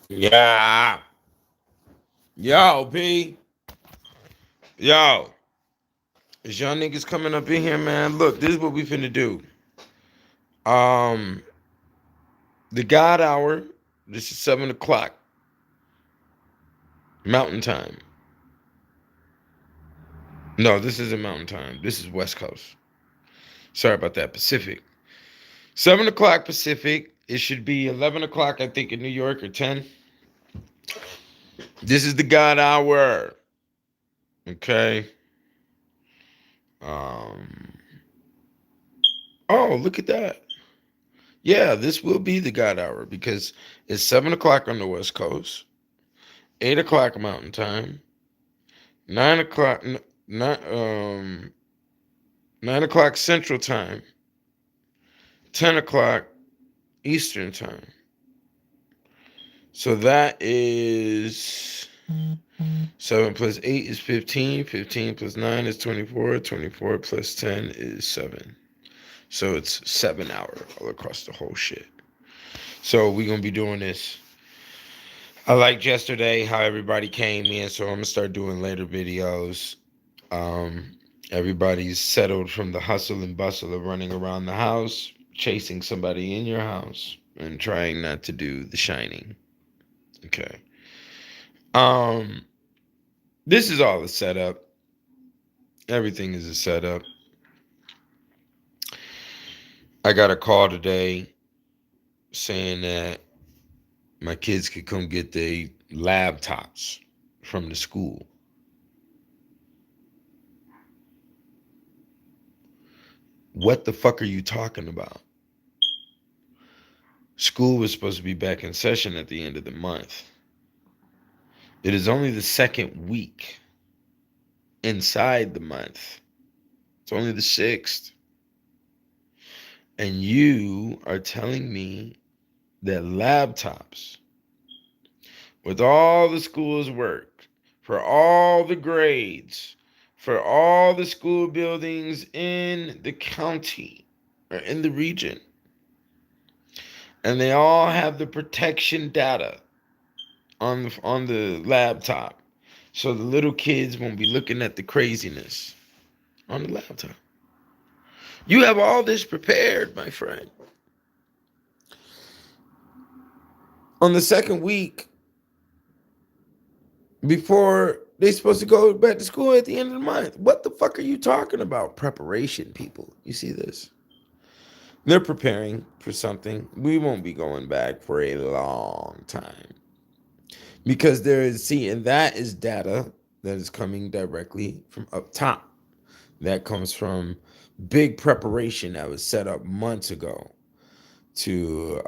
Yeah. Yo, P. Yo. Is y'all niggas coming up in here, man? Look, this is what we finna do. Um, the God hour. This is 7 o'clock Mountain Time. No, this isn't Mountain Time. This is West Coast. Sorry about that. Pacific. 7 o'clock Pacific. It should be 11 o'clock, I think, in New York or 10. This is the God hour. Okay. Um. Oh, look at that. Yeah, this will be the God hour because it's 7 o'clock on the West Coast, 8 o'clock Mountain Time, 9 o'clock, 9 o'clock Central Time, 10 o'clock Eastern Time. So that is 7 plus 8 is 15. 15 plus 9 is 24. 24 plus 10 is 7. So it's 7 hour all across the whole shit. So we're gonna be doing this. I liked yesterday how everybody came in, so I'm gonna start doing later videos. Um, Everybody's settled from the hustle and bustle of running around the house, chasing somebody in your house, and trying not to do the shining. Okay. Um, this is all a setup. Everything is a setup. I got a call today saying that my kids could come get their laptops from the school. What the fuck are you talking about? School was supposed to be back in session at the end of the month. It is only the second week inside the month. It's only the 6th. And you are telling me that laptops, with all the school's work, for all the grades, for all the school buildings in the county or in the region, and they all have the protection data on the laptop, so the little kids won't be looking at the craziness on the laptop. You have all this prepared, my friend. On the second week, before they're supposed to go back to school at the end of the month. What the fuck are you talking about? Preparation, people. You see this? They're preparing for something. We won't be going back for a long time. Because there is, see, and that is data that is coming directly from up top. That comes from big preparation that was set up months ago to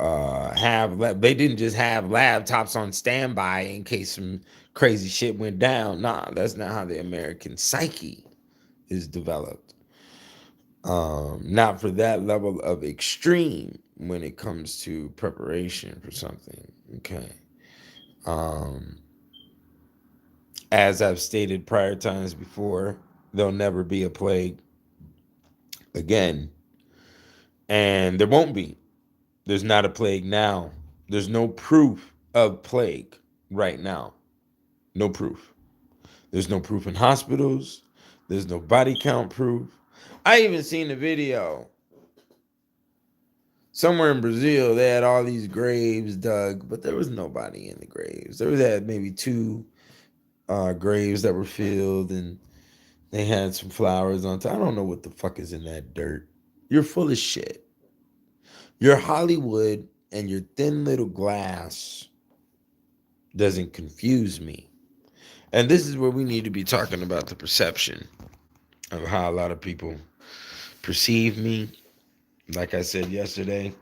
they didn't just have laptops on standby in case some crazy shit went down. Nah, that's not how the American psyche is developed. Not for that level of extreme when it comes to preparation for something. Okay. Um, as I've stated prior times before, there'll never be a plague again. And there won't be. There's not a plague now. There's no proof of plague right now. No proof. There's no proof in hospitals. There's no body count proof. I even seen a video somewhere in Brazil. They had all these graves dug, but there was nobody in the graves. There was had maybe two graves that were filled, and they had some flowers on top. I don't know what the fuck is in that dirt. You're full of shit. Your Hollywood and your thin little glass doesn't confuse me. And this is where we need to be talking about the perception of how a lot of people perceive me. Like I said yesterday,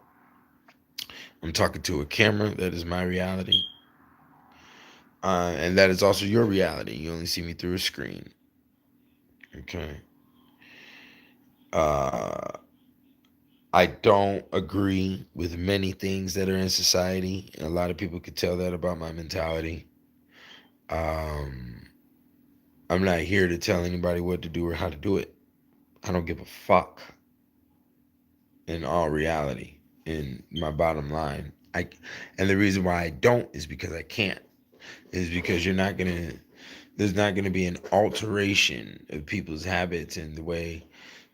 I'm talking to a camera. That is my reality. And that is also your reality. You only see me through a screen. Okay. Uh, I don't agree with many things that are in society. And a lot of people could tell that about my mentality. Um, I'm not here to tell anybody what to do or how to do it. I don't give a fuck in all reality, in my bottom line. And the reason why I don't is because I can't. Is because there's not gonna be an alteration of people's habits and the way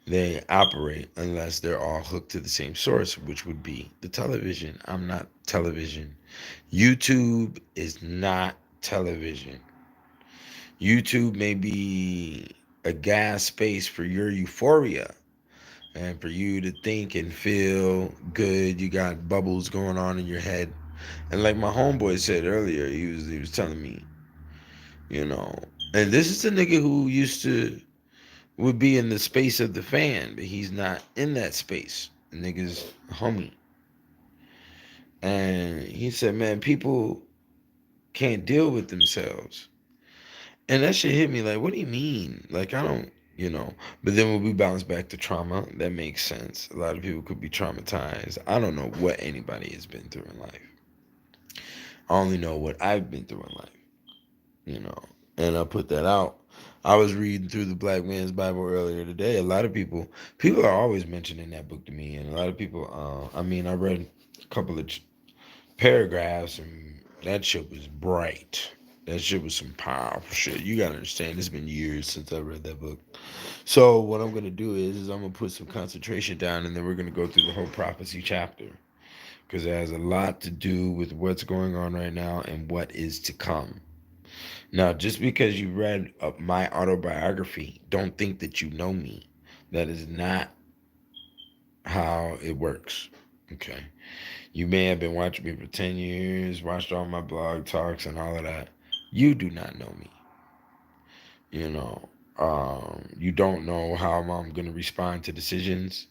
they operate unless they're all hooked to the same source, which would be the television. I'm not television. YouTube is not television. YouTube may be a gas space for your euphoria and for you to think and feel good. You got bubbles going on in your head. And like my homeboy said earlier, he was telling me, you know, and this is a nigga who used to would be in the space of the fan, but he's not in that space. The nigga's a homie. And he said, man, people can't deal with themselves. And that shit hit me like, what do you mean? Like, I don't, you know. But then when we bounce back to trauma, that makes sense. A lot of people could be traumatized. I don't know what anybody has been through in life. I only know what I've been through in life, you know. And I put that out. I was reading through the Black Man's Bible earlier today. A lot of people are always mentioning that book to me. And a lot of people, I mean, I read a couple of paragraphs and that shit was bright. That shit was some powerful shit. You gotta understand, it's been years since I read that book. So what I'm gonna do is I'm gonna put some concentration down, and then we're gonna go through the whole prophecy chapter because it has a lot to do with what's going on right now and what is to come. Now, just because you read my autobiography, don't think that you know me. That is not how it works. Okay. You may have been watching me for 10 years, watched all my blog talks and all of that. You do not know me. You know, you don't know how I'm going to respond to decisions.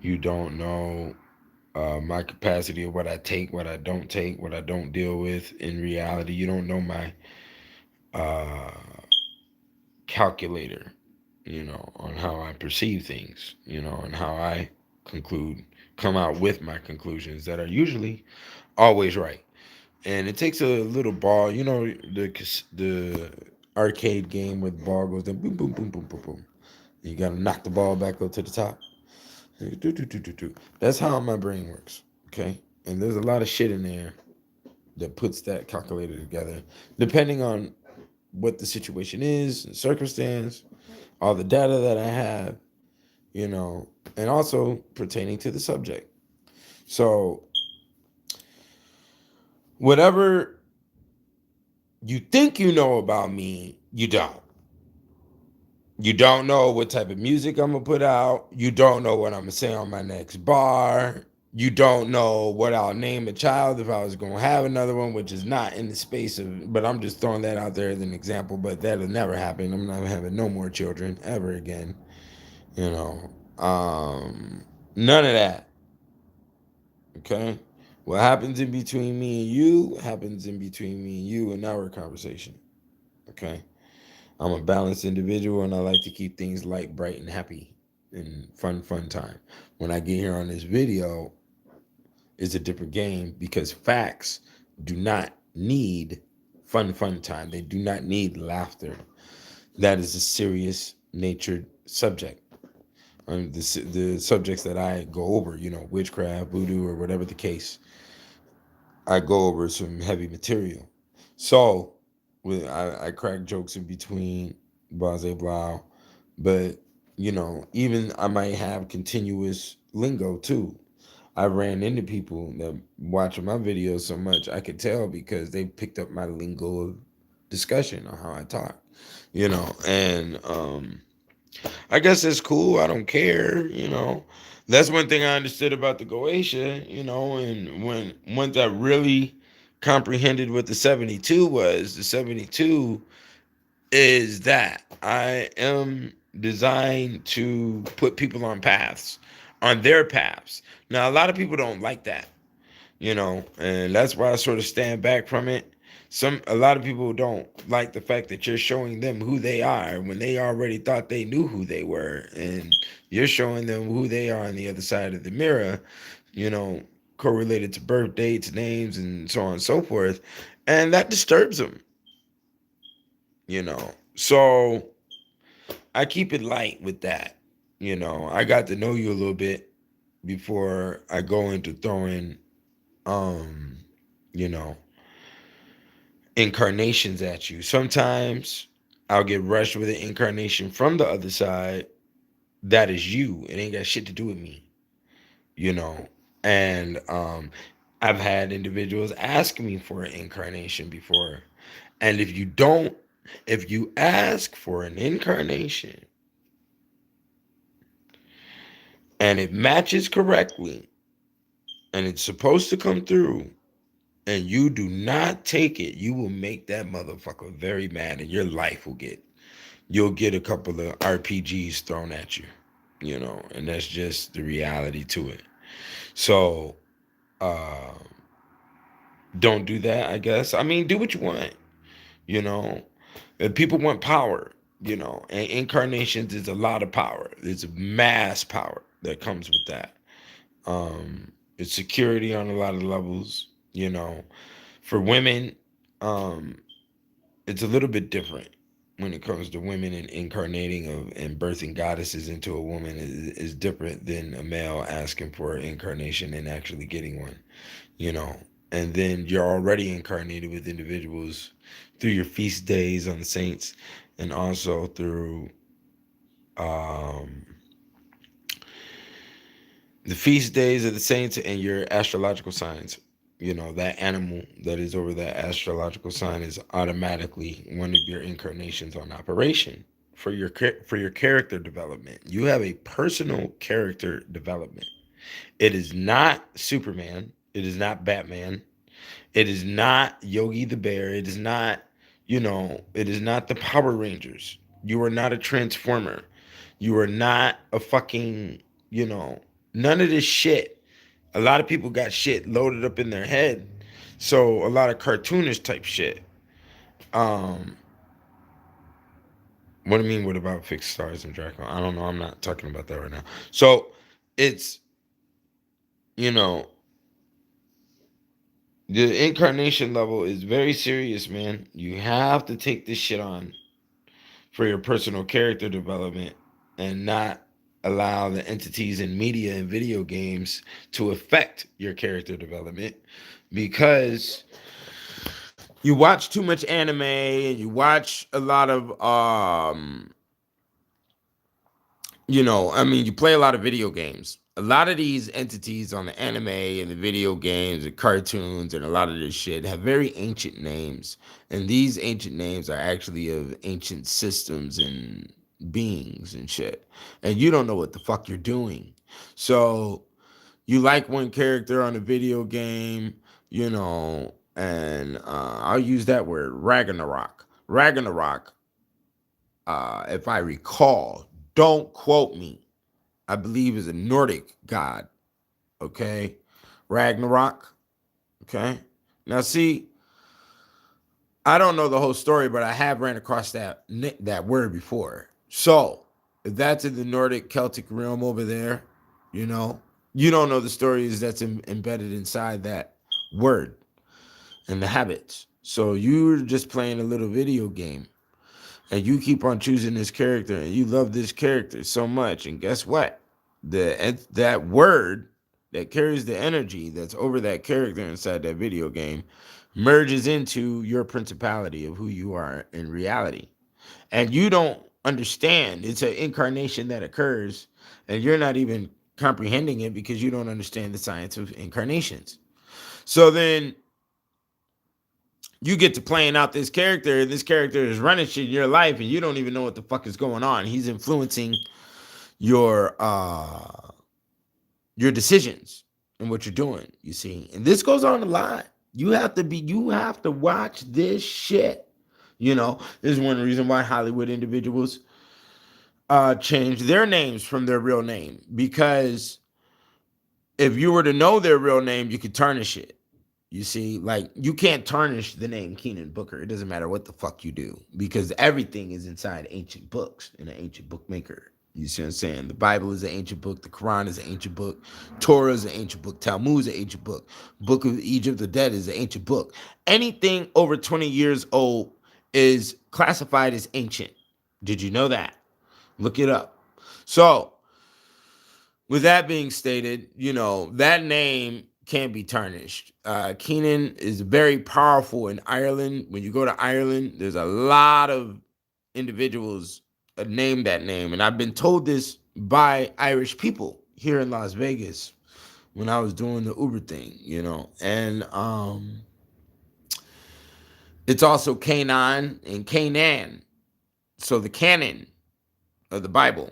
You don't know my capacity of what I take, what I don't deal with in reality. You don't know my uh, calculator, you know, on how I perceive things, you know, and how I come out with my conclusions that are usually always right. And it takes a little ball, you know, the arcade game where the ball goes down, boom, boom, boom, boom, boom, boom. And you gotta knock the ball back up to the top. Do, do, do, do, do. That's how my brain works. Okay, and there's a lot of shit in there that puts that calculator together, depending on what the situation is, the circumstance, all the data that I have, you know, and also pertaining to the subject. So whatever you think you know about me, you don't. You don't know what type of music I'm gonna put out. You don't know what I'm gonna say on my next bar. You don't know what I'll name a child if I was gonna have another one, which is not in the space of, but I'm just throwing that out there as an example, but that'll never happen. I'm not having no more children ever again. You know. None of that. Okay? What happens in between me and you happens in between me and you in our conversation. Okay? I'm a balanced individual and I like to keep things light, bright, and happy and fun time. When I get here on this video, it's a different game because facts do not need fun time. They do not need laughter. That is a serious natured subject. The subjects that I go over, you know, witchcraft, voodoo, or whatever the case, I go over some heavy material. So I crack jokes in between, blah, blah, blah. But, you know, even I might have continuous lingo too. I ran into people that watching my videos so much, I could tell because they picked up my lingo of discussion on how I talk, you know, and I guess it's cool. I don't care, you know. That's one thing I understood about the Goetia, you know, and once I really comprehended what the 72 was, the 72 is that I am designed to put people on paths, on their paths. Now, a lot of people don't like that, you know, and that's why I sort of stand back from it. A lot of people don't like the fact that you're showing them who they are when they already thought they knew who they were, and you're showing them who they are on the other side of the mirror, you know, correlated to birth dates, names, and so on and so forth, and that disturbs them, you know. So I keep it light with that, you know. I got to know you a little bit before I go into throwing um, you know, incarnations at you. Sometimes I'll get rushed with an incarnation from the other side. That is you. It ain't got shit to do with me, you know. And I've had individuals ask me for an incarnation before. And if you ask for an incarnation and it matches correctly and it's supposed to come through and you do not take it, you will make that motherfucker very mad and your life you'll get a couple of RPGs thrown at you, you know, and that's just the reality to it. So, uh, don't do that, I guess. I mean, do what you want, you know. If people want power, you know, and incarnations is a lot of power. There's mass power that comes with that. It's security on a lot of levels, you know. For women, um, it's a little bit different when it comes to women and incarnating of and birthing goddesses into a woman is different than a male asking for an incarnation and actually getting one, you know. And then you're already incarnated with individuals through your feast days on the saints and also through um the feast days of the saints and your astrological signs. You know, that animal that is over that astrological sign is automatically one of your incarnations on operation for your character development. You have a personal character development. It is not Superman. It is not Batman. It is not Yogi the Bear. It is not, you know, it is not the Power Rangers. You are not a transformer. You are not a fucking, you know, none of this shit. A lot of people got shit loaded up in their head. So a lot of cartoonish type shit. Um, what do you mean? What about fixed stars and Draco? I don't know. I'm not talking about that right now. So it's, you know, the incarnation level is very serious, man. You have to take this shit on for your personal character development and not allow the entities in media and video games to affect your character development because you watch too much anime and you watch a lot of you know, I mean, you play a lot of video games. A lot of these entities on the anime and the video games and cartoons and a lot of this shit have very ancient names. And these ancient names are actually of ancient systems and beings and shit. And you don't know what the fuck you're doing. So you like one character on a video game, you know, and I'll use that word, Ragnarok. Ragnarok, if I recall, don't quote me, I believe is a Nordic god. Okay. Ragnarok. Okay. Now, see, I don't know the whole story, but I have ran across that word before. So, if that's in the Nordic Celtic realm over there, you know, you don't know the stories that's embedded inside that word and the habits. So, you're just playing a little video game and you keep on choosing this character and you love this character so much, and guess what, that word that carries the energy that's over that character inside that video game merges into your principality of who you are in reality, and you don't understand it's an incarnation that occurs and you're not even comprehending it because you don't understand the science of incarnations. So then you get to playing out this character, and this character is running shit in your life, and you don't even know what the fuck is going on. He's influencing your decisions and what you're doing, you see. And this goes on a lot. You have to watch this shit. You know, this is one reason why Hollywood individuals change their names from their real name, because if you were to know their real name, you could tarnish it. You see, like, you can't tarnish the name Keenan Booker. It doesn't matter what the fuck you do, because everything is inside ancient books in an ancient bookmaker. You see what I'm saying? The Bible is an ancient book. The Quran is an ancient book. Torah is an ancient book. Talmud is an ancient book. Book of Egypt, the Dead is an ancient book. Anything over 20 years old is classified as ancient. Did you know that? Look it up. So, with that being stated, you know, that name can't be tarnished. Keenan is very powerful in Ireland. When you go to Ireland, there's a lot of individuals name that name. And I've been told this by Irish people here in Las Vegas when I was doing the Uber thing, you know. And it's also Canaan and Canaan. So the canon of the Bible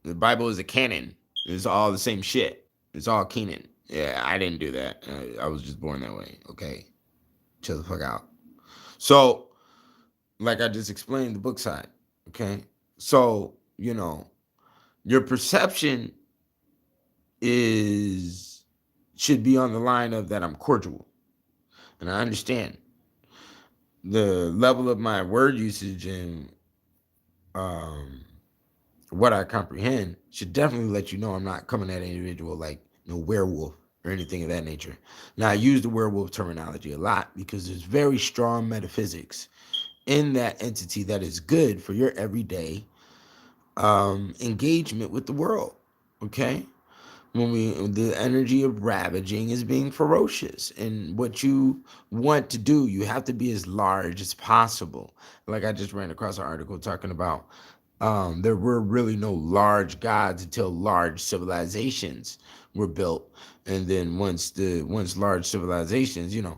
is a canon. It's all the same shit. It's all Kenan. Yeah, I didn't do that. I was just born that way. Okay, chill the fuck out. So, like I just explained, the book side. Okay, so you know, your perception is should be on the line of that I'm cordial, and I understand the level of my word usage and what I comprehend should definitely let you know I'm not coming at an individual like no werewolf or anything of that nature. Now, I use the werewolf terminology a lot because there's very strong metaphysics in that entity that is good for your everyday engagement with the world. Okay, the energy of ravaging is being ferocious, and what you want to do, you have to be as large as possible. Like I just ran across an article talking about there were really no large gods until large civilizations were built, and then once large civilizations, you know,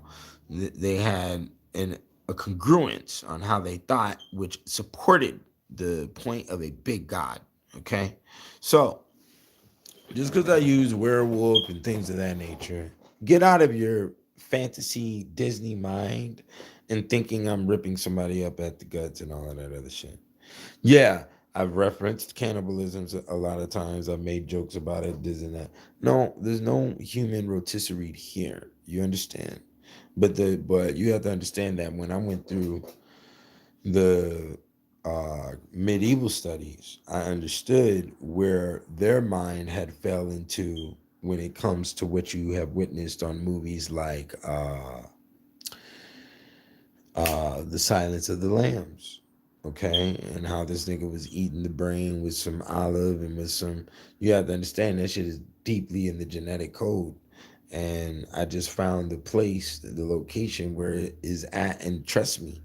they had a congruence on how they thought, which supported the point of a big god. Okay, so just because I use werewolf and things of that nature, get out of your fantasy Disney mind and thinking I'm ripping somebody up at the guts and all of that other shit. Yeah, I've referenced cannibalism a lot of times. I've made jokes about it, this and that. No, there's no human rotisserie here. You understand? But you have to understand that when I went through the medieval studies, I understood where their mind had fell into when it comes to what you have witnessed on movies like The Silence of the Lambs, okay, and how this nigga was eating the brain with some olive and with some. You have to understand that shit is deeply in the genetic code, and I just found the place, the location where it is at, and trust me,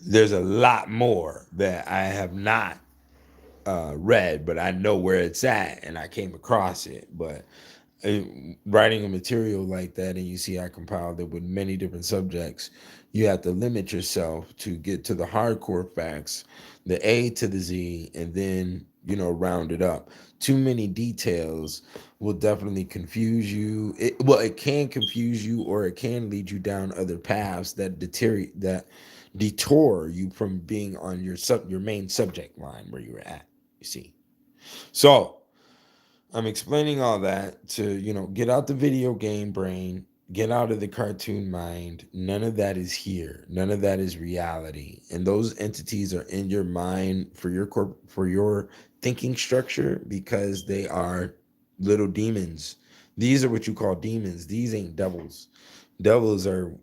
there's a lot more that I have not read, but I know where it's at, and I came across it. But writing a material like that, and you see I compiled it with many different subjects, you have to limit yourself to get to the hardcore facts, the A to the Z, and then, you know, round it up. Too many details will definitely confuse you. It can confuse you, or it can lead you down other paths that detour you from being on your main subject line where you were at, you see. So I'm explaining all that to, you know, get out the video game brain, get out of the cartoon mind. None of that is here. None of that is reality. And those entities are in your mind for your thinking structure because they are little demons. These are what you call demons. These ain't devils. Devils are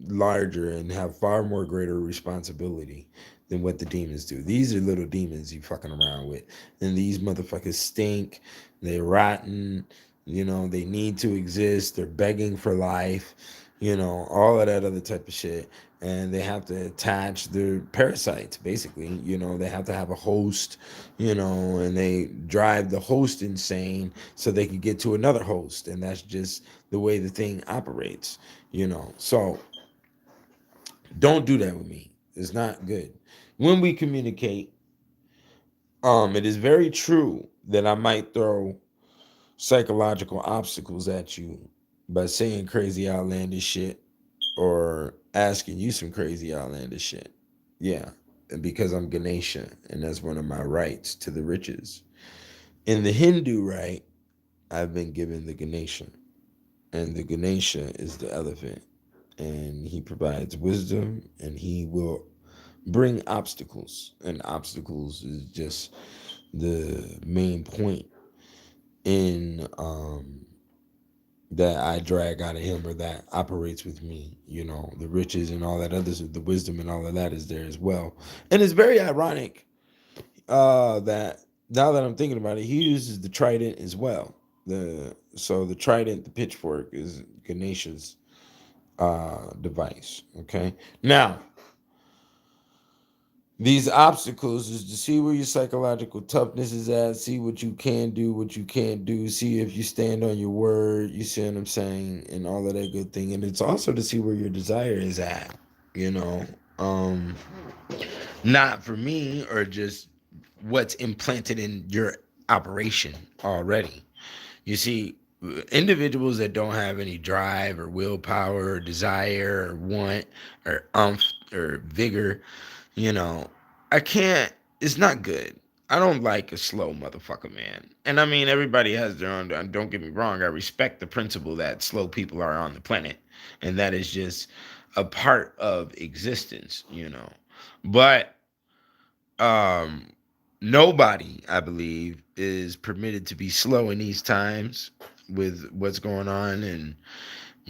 larger and have far more greater responsibility than what the demons do. These are little demons you fucking around with. And these motherfuckers stink. They're rotten. You know, they need to exist. They're begging for life. You know, all of that other type of shit. And they have to attach their parasites, basically. You know, they have to have a host, you know, and they drive the host insane so they can get to another host. And that's just the way the thing operates, you know. So don't do that with me. It's not good. When we communicate, it is very true that I might throw psychological obstacles at you by saying crazy outlandish shit or asking you some crazy outlandish shit. Yeah, because I'm Ganesha, and that's one of my rights to the riches. In the Hindu rite, I've been given the Ganesha, and the Ganesha is the elephant, and he provides wisdom, and he will bring obstacles, and obstacles is just the main point in that I drag out of him or that operates with me. You know, the riches and all that others, the wisdom and all of that is there as well. And it's very ironic that now that I'm thinking about it, he uses the trident as well. The trident, the pitchfork is Ganesha's device. Okay. Now, these obstacles is to see where your psychological toughness is at, see what you can do, what you can't do, see if you stand on your word, you see what I'm saying, and all of that good thing. And it's also to see where your desire is at, you know. Um, Not for me, or just what's implanted in your operation already. You see, individuals that don't have any drive or willpower or desire or want or or vigor, you know, I can't, it's not good. I don't like a slow motherfucker, man. And I mean, everybody has their own, don't get me wrong, I respect the principle that slow people are on the planet. And that is just a part of existence, you know. But um nobody, I believe, is permitted to be slow in these times with what's going on and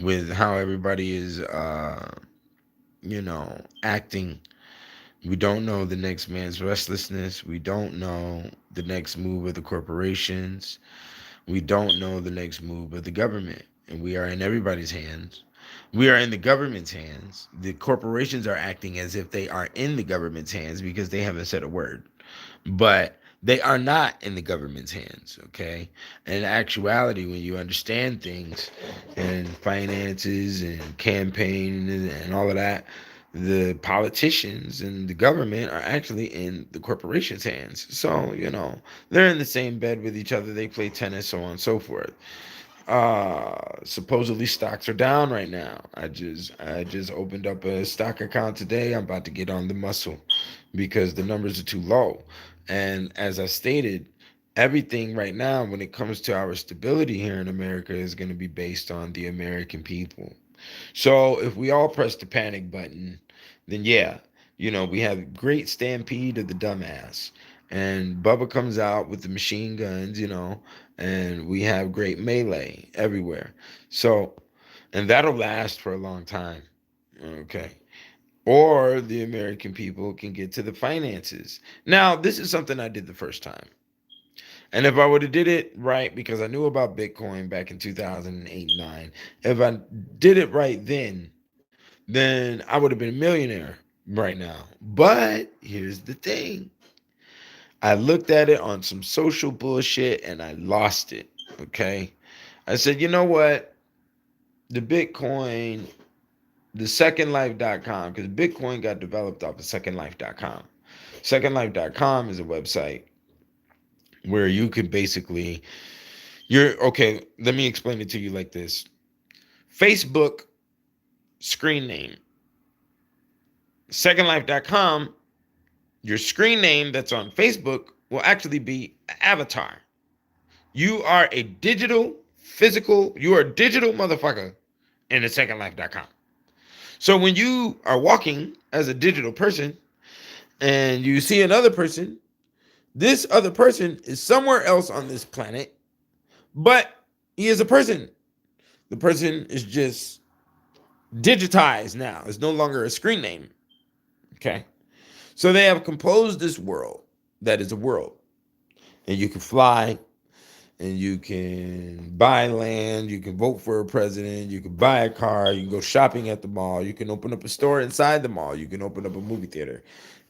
with how everybody is acting. We don't know the next man's restlessness. We don't know the next move of the corporations. We don't know the next move of the government. And we are in everybody's hands. We are in the government's hands. The corporations are acting as if they are in the government's hands because they haven't said a word. But they are not in the government's hands, okay? In actuality, when you understand things and finances and campaign and all of that, the politicians and the government are actually in the corporation's hands. So, they're in the same bed with each other. They play tennis, so on and so forth. Supposedly stocks are down right now. I just opened up a stock account today. I'm about to get on the muscle because the numbers are too low. And as I stated, everything right now when it comes to our stability here in America is going to be based on the American people. So if we all press the panic button, then yeah, we have great stampede of the dumbass. And Bubba comes out with the machine guns, and we have great melee everywhere. So, and that'll last for a long time. Okay. Or the American people can get to the finances. Now, this is something I did the first time. And if I would have did it right, because I knew about Bitcoin back in 2008 and 9, if I did it right then I would have been a millionaire right now. But here's the thing. I looked at it on some social bullshit and I lost it. Okay. I said, you know what? The Bitcoin, the secondlife.com, because Bitcoin got developed off of secondlife.com. Secondlife.com is a website where you could basically, okay, let me explain it to you like this. Facebook screen name. Secondlife.com, your screen name that's on Facebook will actually be an avatar. You are a you are a digital motherfucker in the secondlife.com. So when you are walking as a digital person and you see another person, this other person is somewhere else on this planet, but he is a person. The person is just digitized now. It's no longer a screen name. Okay. So they have composed this world that is a world. And you can fly, and you can buy land, you can vote for a president, you can buy a car, you can go shopping at the mall, you can open up a store inside the mall, you can open up a movie theater,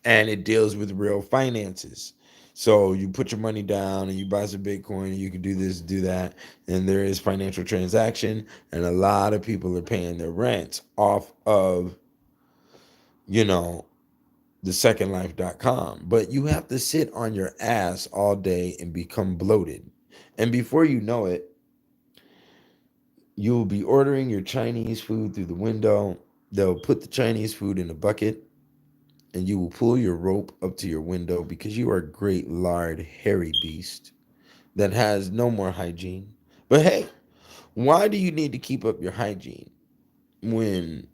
and it deals with real finances. So you put your money down and you buy some Bitcoin and you can do this, do that, and there is financial transaction, and a lot of people are paying their rent off of, you know, the secondlife.com. But you have to sit on your ass all day and become bloated. And before you know it, you'll be ordering your Chinese food through the window. They'll put the Chinese food in a bucket and you will pull your rope up to your window because you are a great, lard, hairy beast that has no more hygiene. But hey, why do you need to keep up your hygiene when,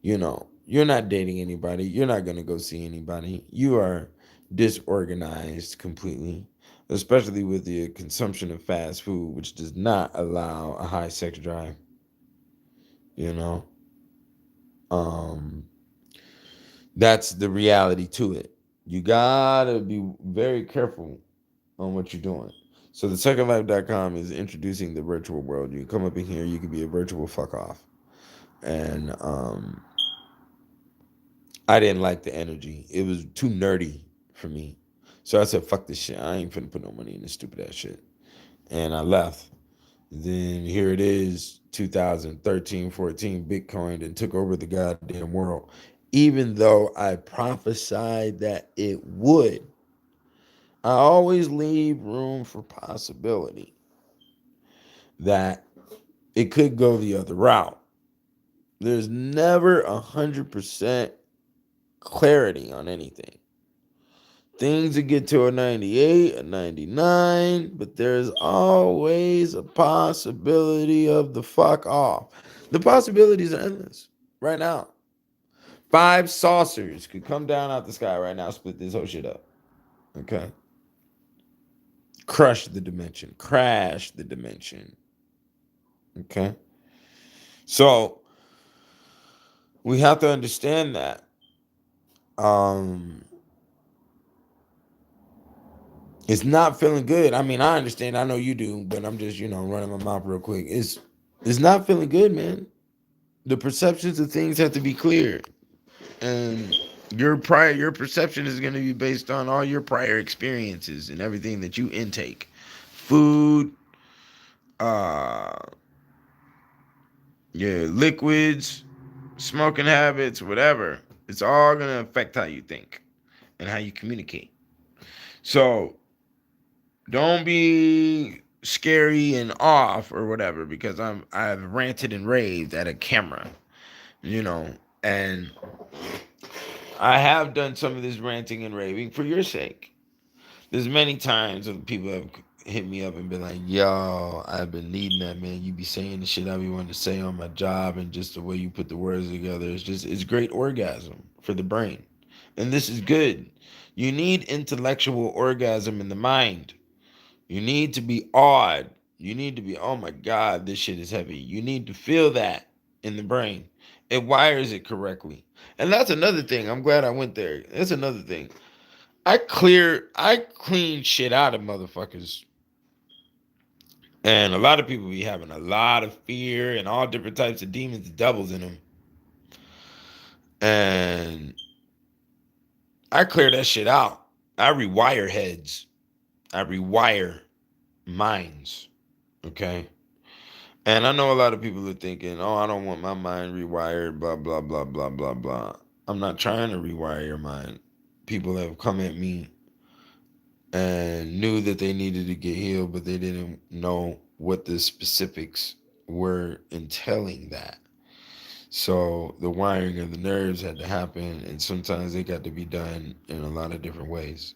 you're not dating anybody? You're not going to go see anybody. You are disorganized completely, especially with the consumption of fast food, which does not allow a high sex drive. you know um that's the reality to it. You gotta be very careful on what you're doing. So the secondlife.com is introducing the virtual world. You come up in here, you can be a virtual fuck off. And I didn't like the energy. It was too nerdy for me. So I said, fuck this shit. I ain't finna put no money in this stupid ass shit. And I left. Then here it is, 2013, 14, Bitcoin and took over the goddamn world. Even though I prophesied that it would, I always leave room for possibility that it could go the other route. There's never 100% clarity on anything. Things that get to a 98, a 99, but there's always a possibility of the fuck off. The possibilities are endless right now. 5 saucers could come down out the sky right now, split this whole shit up. Okay. Crush the dimension, crash the dimension. Okay. So we have to understand that. It's not feeling good. I mean, I understand. I know you do, but I'm just, running my mouth real quick. It's not feeling good, man. The perceptions of things have to be clear, and your perception is going to be based on all your prior experiences and everything that you intake, food, uh, your liquids, smoking habits, whatever. It's all going to affect how you think and how you communicate. So don't be scary and off or whatever because I've ranted and raved at a camera, and I have done some of this ranting and raving for your sake. There's many times when people have hit me up and been like, yo, I've been needing that, man. You be saying the shit I be wanting to say on my job, and just the way you put the words together, it's great orgasm for the brain. And this is good. You need intellectual orgasm in the mind. You need to be awed. You need to be, oh my God, this shit is heavy. You need to feel that in the brain. It wires it correctly. And that's another thing. I'm glad I went there. That's another thing. I clean shit out of motherfuckers. And a lot of people be having a lot of fear and all different types of demons and devils in them. And I clear that shit out. I rewire heads. I rewire minds. Okay. And I know a lot of people are thinking, oh, I don't want my mind rewired, blah, blah, blah, blah, blah, blah. I'm not trying to rewire your mind. People have come at me and knew that they needed to get healed, but they didn't know what the specifics were entailing that. So the wiring of the nerves had to happen, and sometimes it got to be done in a lot of different ways.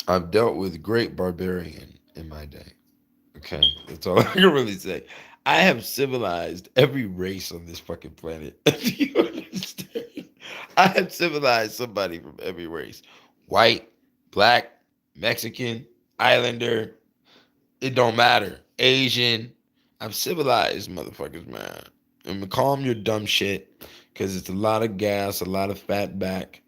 I've dealt with great barbarian in my day. Okay, that's all I can really say. I have civilized every race on this fucking planet. Do you understand? I have civilized somebody from every race: white, black, Mexican, Islander. It don't matter. Asian. I've civilized motherfuckers, man. And calm your dumb shit, because it's a lot of gas, a lot of fat back.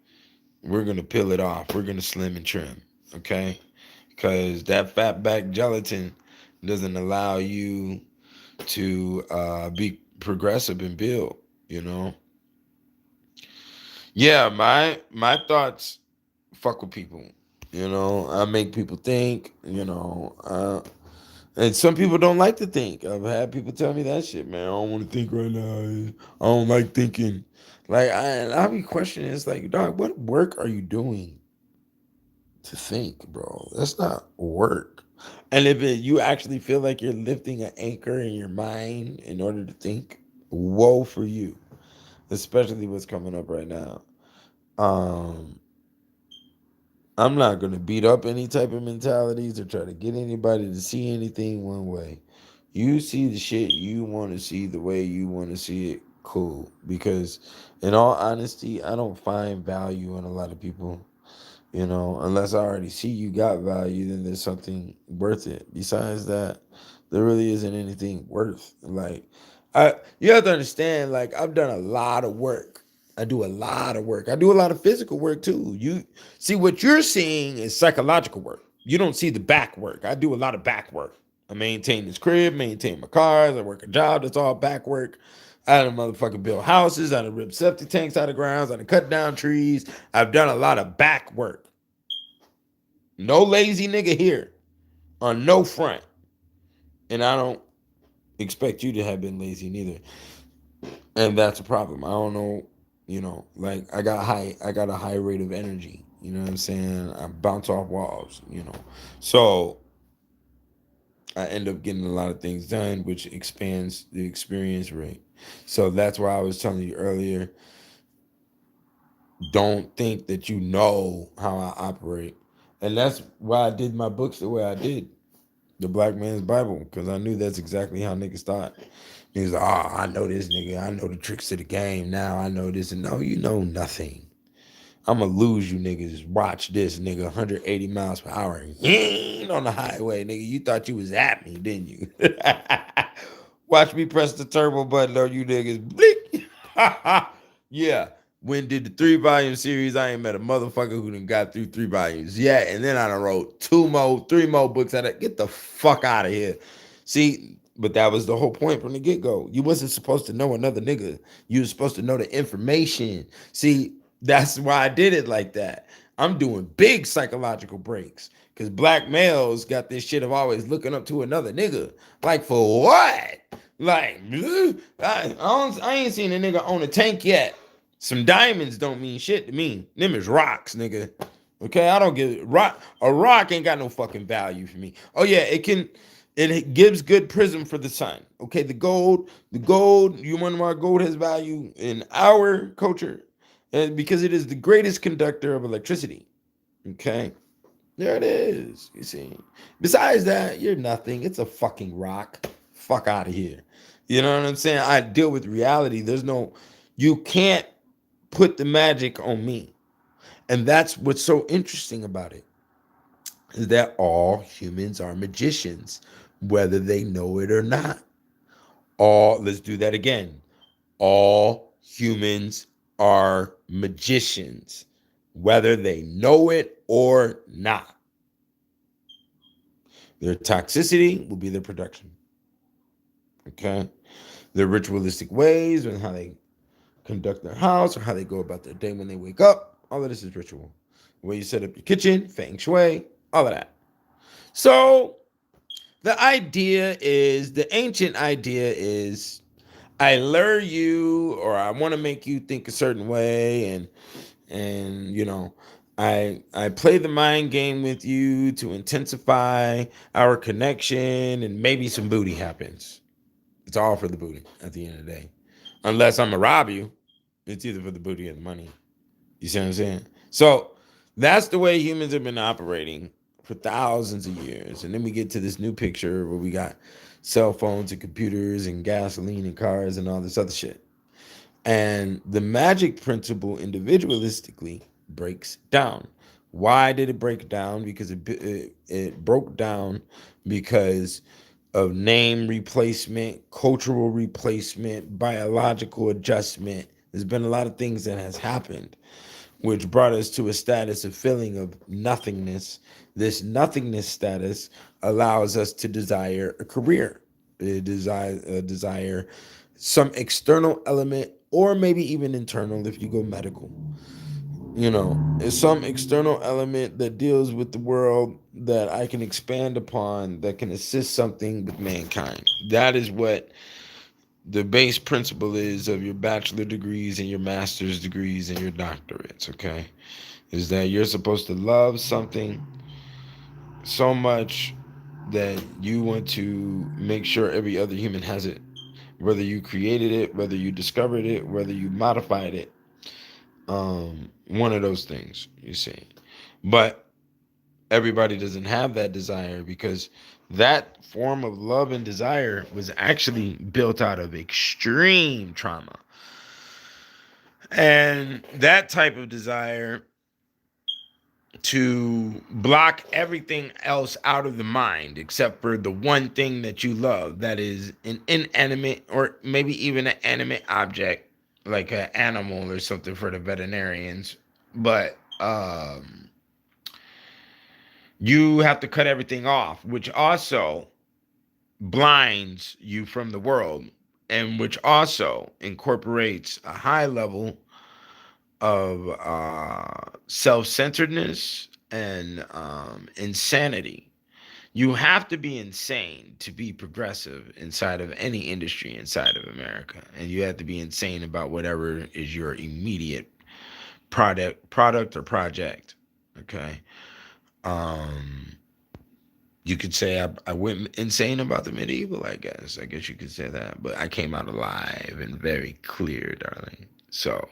We're gonna peel it off. We're gonna slim and trim. Okay, because that fat back gelatin doesn't allow you to be progressive and build. You know. Yeah, my thoughts fuck with people. I make people think. And some people don't like to think. I've had people tell me that shit, man. I don't want to think right now. I don't like thinking. Like I'll be questioning. It's like, dog, what work are you doing to think, bro? That's not work. And if you actually feel like you're lifting an anchor in your mind in order to think, woe for you. Especially what's coming up right now. Um, I'm not gonna beat up any type of mentalities or try to get anybody to see anything one way. You see the shit you want to see the way you want to see it, cool. Because in all honesty, I don't find value in a lot of people. Unless I already see you got value, then there's something worth it. Besides that, there really isn't anything worth. Like, you have to understand, like, I've done a lot of work. I do a lot of work. I do a lot of physical work too. You see what you're seeing is psychological work. You don't see the back work. I do a lot of back work. I maintain this crib, maintain my cars. I work a job that's all back work. I done motherfucking build houses. I done rip septic tanks out of grounds. I done cut down trees. I've done a lot of back work. No lazy nigga here on no front. And I don't expect you to have been lazy neither. And that's a problem. I don't know, like I got a high rate of energy. You know what I'm saying? I bounce off walls, So I end up getting a lot of things done, which expands the experience rate. So that's why I was telling you earlier, don't think that you know how I operate. And that's why I did my books the way I did. The Black Man's Bible, because I knew that's exactly how niggas thought. He's like, oh, I know this nigga. I know the tricks of the game now. I know this. And no, you know nothing. I'm going to lose you niggas. Watch this, nigga. 180 miles per hour. On the highway, nigga. You thought you was at me, didn't you? Watch me press the turbo button on you niggas. Blink. Yeah. When did the 3-volume series, I ain't met a motherfucker who done got through 3 volumes. Yeah, and then I done wrote 3 more books out of. Get the fuck out of here. See, but that was the whole point from the get-go. You wasn't supposed to know another nigga. You were supposed to know the information. See, that's why I did it like that. I'm doing big psychological breaks. Because black males got this shit of always looking up to another nigga. Like, for what? Like, I ain't seen a nigga own a tank yet. Some diamonds don't mean shit to me. Them is rocks, nigga. Okay, I don't give rock. A rock ain't got no fucking value for me. Oh yeah, it gives good prism for the sun. Okay, the gold. You wonder why gold has value in our culture? And because it is the greatest conductor of electricity. Okay, there it is. You see. Besides that, you're nothing. It's a fucking rock. Fuck out of here. You know what I'm saying? I deal with reality. You can't put the magic on me. And that's what's so interesting about it, is that all humans are magicians, whether they know it or not. Let's do that again. All humans are magicians, whether they know it or not. Their toxicity will be their production. Okay? Their ritualistic ways and how they conduct their house or how they go about their day when they wake up. All of this is ritual. The way you set up your kitchen, feng shui, all of that. So the ancient idea is I lure you, or I want to make you think a certain way, and I play the mind game with you to intensify our connection, and maybe some booty happens. It's all for the booty at the end of the day. Unless I'm gonna rob you, it's either for the booty or the money. You see what I'm saying? So that's the way humans have been operating for thousands of years. And then we get to this new picture where we got cell phones and computers and gasoline and cars and all this other shit. And the magic principle individualistically breaks down. Why did it break down? Because it broke down because of name replacement, cultural replacement, biological adjustment. There's been a lot of things that has happened, which brought us to a status of feeling of nothingness. This nothingness status allows us to desire a career, desire some external element, or maybe even internal if you go medical. It's some external element that deals with the world that I can expand upon, that can assist something with mankind. That is what the base principle is of your bachelor degrees and your master's degrees and your doctorates, okay? Is that you're supposed to love something so much that you want to make sure every other human has it. Whether you created it, whether you discovered it, whether you modified it. One of those things, you see. But everybody doesn't have that desire, because that form of love and desire was actually built out of extreme trauma. And that type of desire to block everything else out of the mind except for the one thing that you love, that is an inanimate or maybe even an animate object, like an animal or something for the veterinarians, but you have to cut everything off, which also blinds you from the world, and which also incorporates a high level of self-centeredness and insanity. You have to be insane to be progressive inside of any industry inside of America, and you have to be insane about whatever is your immediate product or project. Okay. um you could say I went insane about the medieval. I guess you could say that, but I came out alive and very clear, darling. So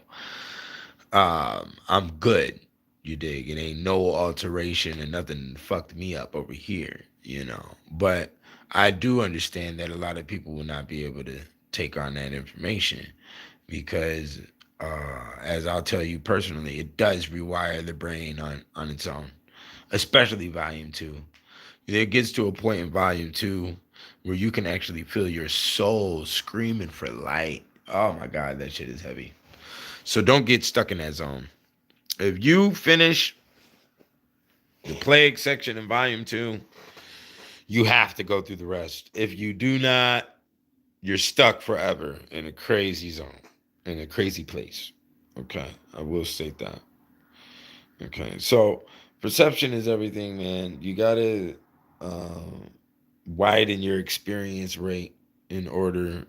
I'm good. You dig? It ain't no alteration and nothing fucked me up over here, you know. But I do understand that a lot of people will not be able to take on that information because, as I'll tell you personally, it does rewire the brain on its own, especially volume two. It gets to a point in volume two where you can actually feel your soul screaming for light. Oh my God, that shit is heavy. So don't get stuck in that zone. If you finish the plague section in volume two, you have to go through the rest. If you do not, you're stuck forever in a crazy zone, in a crazy place. Okay, I will state that. Okay, so perception is everything, man. You gotta um, widen your experience rate in order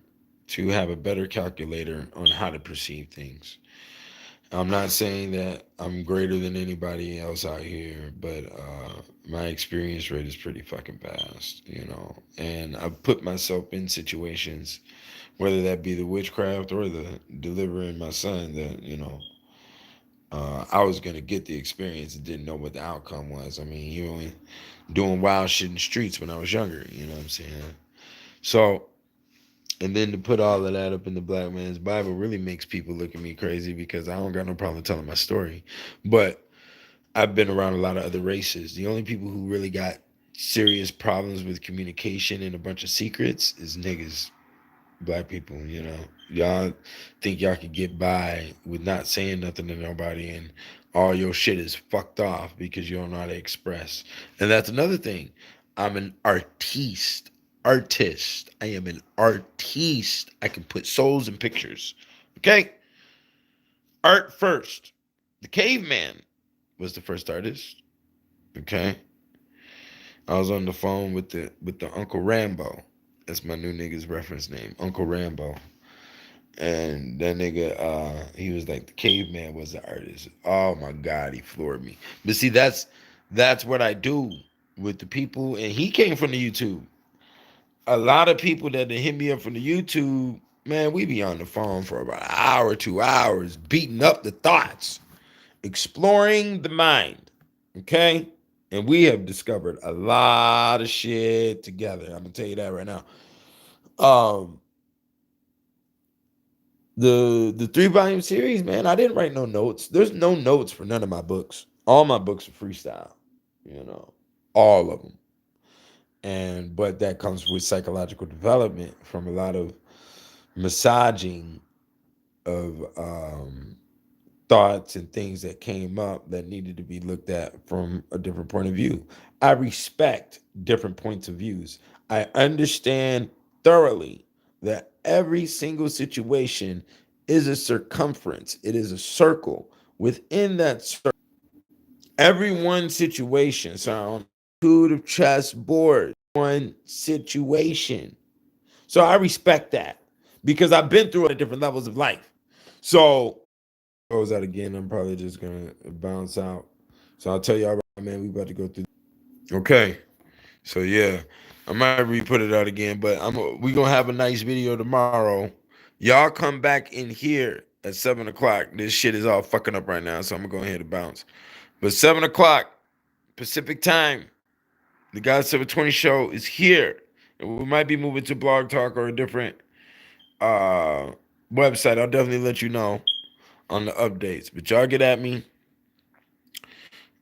to have a better calculator on how to perceive things. I'm not saying that I'm greater than anybody else out here, but my experience rate is pretty fucking fast, you know. And I've put myself in situations, whether that be the witchcraft or the delivering my son, that, you know, I was gonna get the experience and didn't know what the outcome was. I mean, you only doing wild shit in the streets when I was younger, you know what I'm saying? So, and then to put all of that up in the black man's Bible really makes people look at me crazy because I don't got no problem telling my story. But I've been around a lot of other races. The only people who really got serious problems with communication and a bunch of secrets is niggas, black people, you know. Y'all think y'all could get by with not saying nothing to nobody, and all your shit is fucked off because you don't know how to express. And that's another thing. I'm an artiste. Artist. I am an artiste. I can put souls in pictures. Okay? Art first. The caveman was the first artist. Okay? I was on the phone with the Uncle Rambo. That's my new nigga's reference name, Uncle Rambo. And that nigga, he was like, the caveman was the artist. Oh my God, he floored me. But see, that's what I do with the people. And he came from the YouTube. A lot of people that hit me up from the YouTube, man, we be on the phone for about an hour, 2 hours, beating up the thoughts, exploring the mind. Okay? And we have discovered a lot of shit together. I'm gonna tell you that right now. Um, the 3 volume series, man, I didn't write no notes. There's no notes for none of my books. All my books are freestyle, you know, all of them. And but that comes with psychological development from a lot of massaging of thoughts and things that came up that needed to be looked at from a different point of view. I respect different points of views. I understand thoroughly that every single situation is a circumference. It is a circle. Within that circle, every one situation, so on intuitive chessboard, one situation. So I respect that because I've been through it at different levels of life. So goes out again, I'm probably just gonna bounce out. So I'll tell y'all right, man, we about to go through. Okay. So yeah, I might re-put it out again, but we gonna have a nice video tomorrow. Y'all come back in here at 7 o'clock. This shit is all fucking up right now, so I'm gonna go ahead and bounce. But 7 o'clock Pacific time, the God 720 show is here. And we might be moving to Blog Talk or a different website. I'll definitely let you know on the updates. But y'all get at me.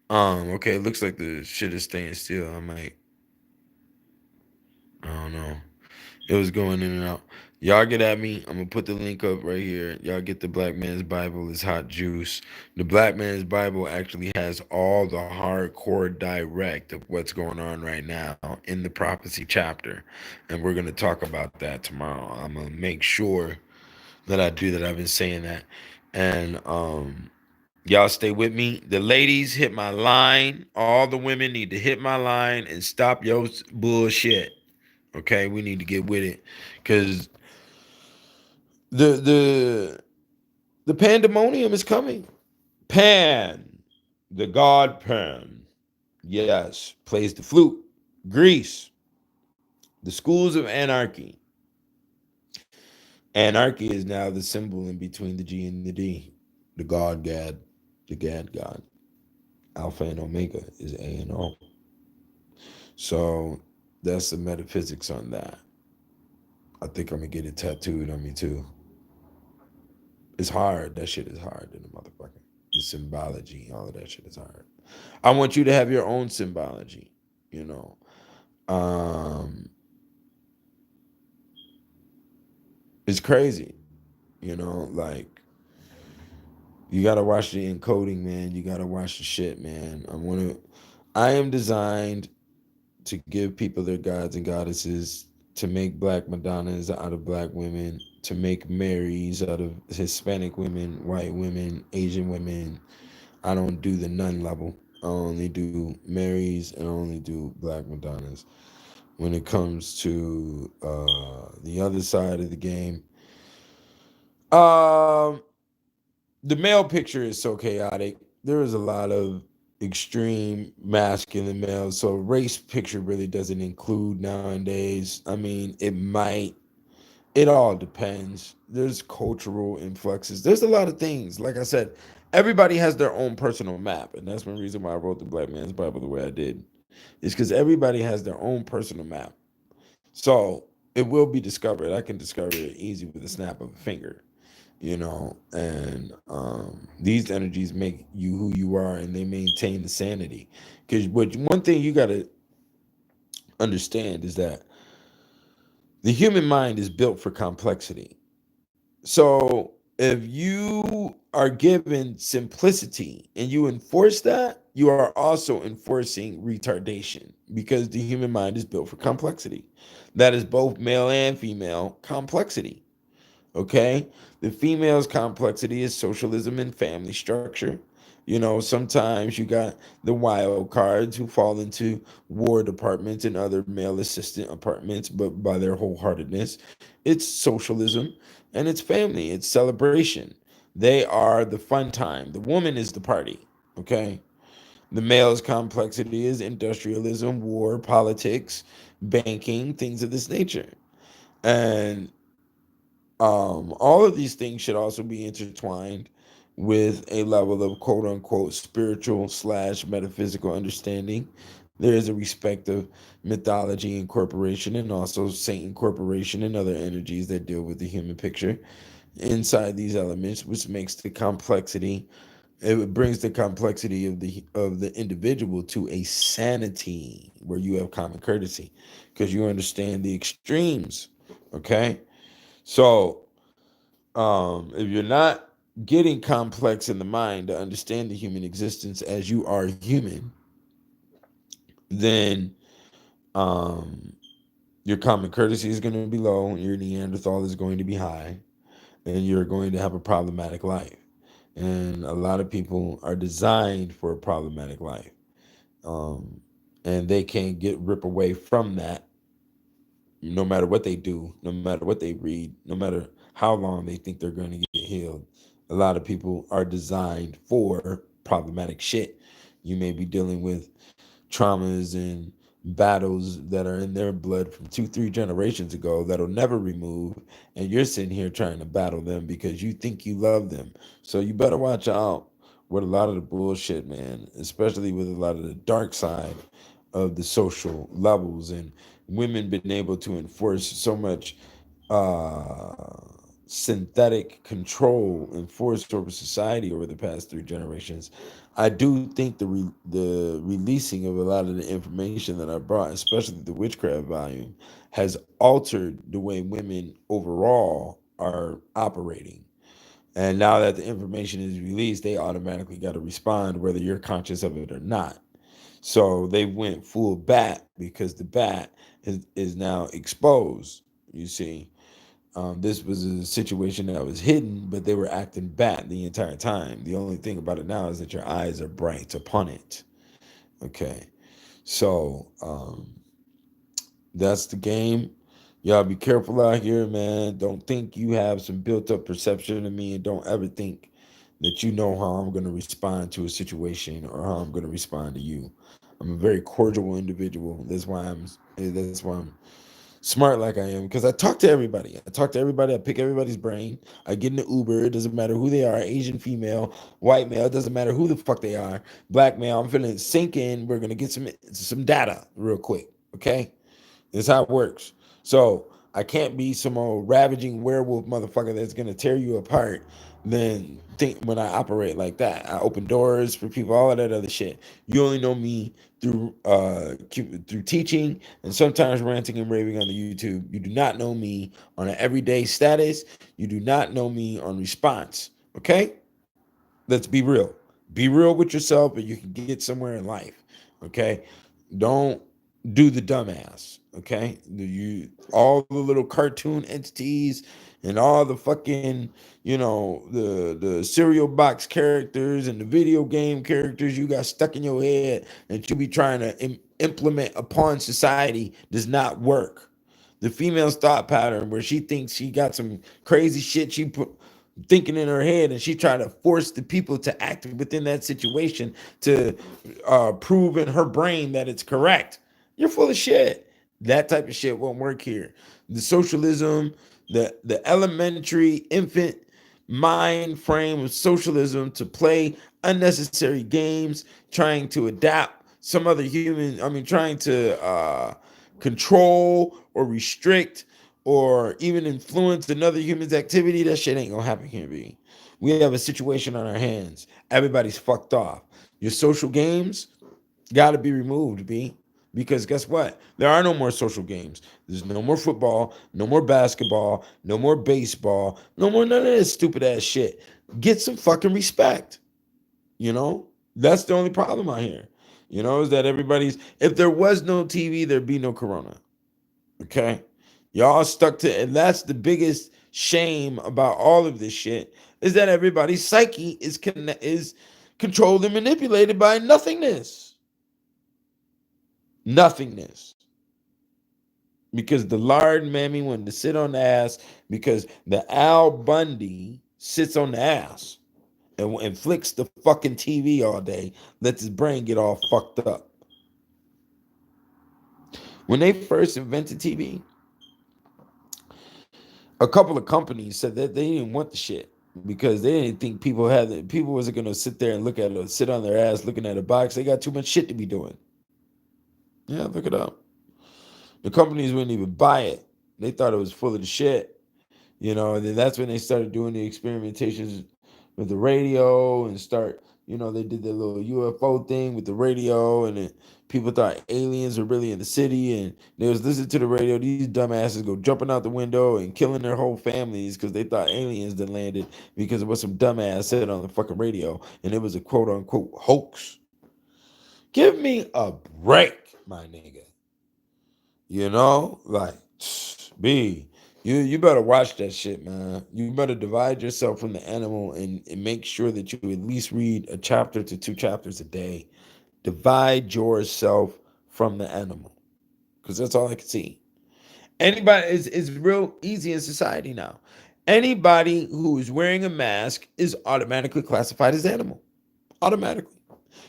Okay, it looks like the shit is staying still. I don't know. It was going in and out. Y'all get at me. I'm gonna put the link up right here. Y'all get the Black Man's Bible. It's hot juice. The Black Man's Bible actually has all the hardcore direct of what's going on right now in the prophecy chapter, and we're gonna talk about that tomorrow. I'm gonna make sure that I do that. I've been saying that, and y'all stay with me. The ladies hit my line. All the women need to hit my line and stop your bullshit. Okay, we need to get with it, cause the the the pandemonium is coming. Pan, the god Pan, yes, plays the flute. Greece, the schools of anarchy. Anarchy is now the symbol in between the G and the D. The god Gad, the Gad god. Alpha and Omega is A and O. So that's the metaphysics on that. I think I'm gonna get it tattooed on me too. It's hard. That shit is hard in the motherfucker. The symbology, all of that shit is hard. I want you to have your own symbology, you know. Um it's crazy, you know, like you gotta watch the encoding, man. You gotta watch the shit, man. I am designed to give people their gods and goddesses, to make black Madonnas out of black women, to make Marys out of Hispanic women, white women, Asian women. I don't do the nun level. I only do Marys and I only do black Madonnas. When it comes to the other side of the game, um, the male picture is so chaotic. There is a lot of extreme masculine males, so race picture really doesn't include nowadays. I mean, it might. It all depends. There's cultural influxes. There's a lot of things. Like I said, everybody has their own personal map, and that's one reason why I wrote the Black Man's Bible the way I did. Is because everybody has their own personal map. So it will be discovered. I can discover it easy with a snap of a finger, you know. And these energies make you who you are, and they maintain the sanity. Because one thing you got to understand is that the human mind is built for complexity. So if you are given simplicity and you enforce that, you are also enforcing retardation, because the human mind is built for complexity. That is both male and female complexity. Okay, the female's complexity is socialism and family structure. You know, sometimes you got the wild cards who fall into war departments and other male assistant apartments, but by their wholeheartedness, it's socialism and it's family, it's celebration. They are the fun time. The woman is the party. Okay, the male's complexity is industrialism, war, politics, banking, things of this nature. And all of these things should also be intertwined with a level of quote unquote spiritual slash metaphysical understanding. There is a respect of mythology incorporation and also saint incorporation and other energies that deal with the human picture inside these elements, which makes the complexity. It brings the complexity of the individual to a sanity where you have common courtesy, because you understand the extremes. Okay, so if you're not getting complex in the mind to understand the human existence as you are human, then um, your common courtesy is going to be low, your Neanderthal is going to be high, and you're going to have a problematic life. And a lot of people are designed for a problematic life, um, and they can't get rip away from that, no matter what they do, no matter what they read, no matter how long they think they're going to get healed. A lot of people are designed for problematic shit. You may be dealing with traumas and battles that are in their blood from 2, 3 generations ago that'll never remove, and you're sitting here trying to battle them because you think you love them. So you better watch out with a lot of the bullshit, man, especially with a lot of the dark side of the social levels, and women been able to enforce so much uh synthetic control enforced over society over the past 3 generations, I do think the releasing of a lot of the information that I brought, especially the witchcraft volume, has altered the way women overall are operating. And now that the information is released, they automatically got to respond whether you're conscious of it or not. So they went full bat because the bat is now exposed. You see, this was a situation that was hidden, but they were acting bat the entire time. The only thing about it now is that your eyes are bright upon it. Okay, so that's the game. Y'all be careful out here, man. Don't think you have some built up perception of me, and don't ever think that you know how I'm going to respond to a situation or how I'm going to respond to you. I'm a very cordial individual. That's why I'm smart like I am, because I talk to everybody. I talk to everybody. I pick everybody's brain. I get in the Uber. It doesn't matter who they are, Asian female, white male. It doesn't matter who the fuck they are. Black male. I'm feeling sink in. We're gonna get some data real quick. Okay, this is how it works. So I can't be some old ravaging werewolf motherfucker that's gonna tear you apart. Then think when I operate like that, I open doors for people, all of that other shit. You only know me through teaching and sometimes ranting and raving on the YouTube. You do not know me on an everyday status. You do not know me on response. Okay, let's be real. Be real with yourself, and you can get somewhere in life. Okay, don't do the dumbass. Okay, you all the little cartoon entities and all the fucking the cereal box characters and the video game characters you got stuck in your head that you be trying to implement upon society does not work. The female's thought pattern where she thinks she got some crazy shit she put thinking in her head, and she tried to force the people to act within that situation to prove in her brain that it's correct. You're full of shit. That type of shit won't work here. The socialism, the elementary infant mind frame of socialism to play unnecessary games, trying to adapt some other human, trying to control or restrict or even influence another human's activity, that shit ain't gonna happen here, B. We have a situation on our hands. Everybody's fucked off. Your social games gotta be removed, B. Because guess what? There are no more social games. There's no more football, no more basketball, no more baseball, no more none of this stupid ass shit. Get some fucking respect. You know? That's the only problem out here. Is that if there was no TV, there'd be no corona. Okay? Y'all stuck to, and that's the biggest shame about all of this shit, is that everybody's psyche is controlled and manipulated by nothingness. Nothingness. Because the lard mammy wanted to sit on the ass because the Al Bundy sits on the ass and flicks the fucking TV all day, lets his brain get all fucked up. When they first invented TV, a couple of companies said that they didn't want the shit because they didn't think people wasn't gonna sit there and sit on their ass looking at a box. They got too much shit to be doing. Yeah, look it up. The companies wouldn't even buy it. They thought it was full of the shit. And then that's when they started doing the experimentations with the radio and they did their little UFO thing with the radio, and then people thought aliens were really in the city, and they was listening to the radio. These dumbasses go jumping out the window and killing their whole families because they thought aliens had landed because of what some dumbass said on the fucking radio, and it was a quote unquote hoax. Give me a break, my nigga. Like, B, you better watch that shit, man. You better divide yourself from the animal and make sure that you at least read a chapter to 2 chapters a day. Divide yourself from the animal, because that's all I can see. Anybody is real easy in society now. Anybody who is wearing a mask is automatically classified as animal. Automatically.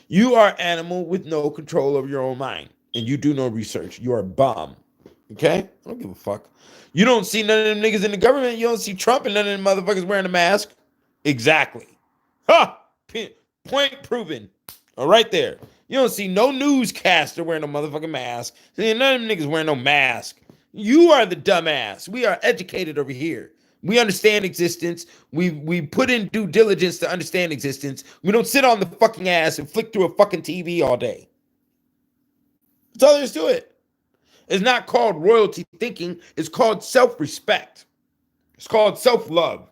You are animal with no control of your own mind, and you do no research. You are a bum. Okay? I don't give a fuck. You don't see none of them niggas in the government. You don't see Trump and none of them motherfuckers wearing a mask. Exactly. Ha! Point proven. All right there. You don't see no newscaster wearing a motherfucking mask. None of them niggas wearing no mask. You are the dumbass. We are educated over here. We understand existence. We put in due diligence to understand existence. We don't sit on the fucking ass and flick through a fucking TV all day. That's all there is to it. It's not called royalty thinking. It's called self-respect. It's called self-love.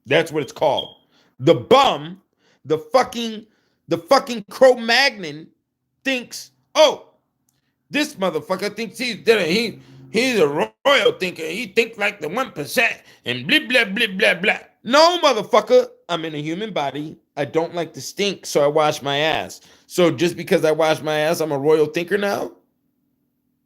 That's what it's called. The bum, the fucking Cro-Magnon thinks, oh, this motherfucker thinks he's a royal thinker. He thinks like the 1% and blah, blah, blah, blah, blah. No, motherfucker. I'm in a human body. I don't like to stink, so I wash my ass. So just because I wash my ass, I'm a royal thinker now?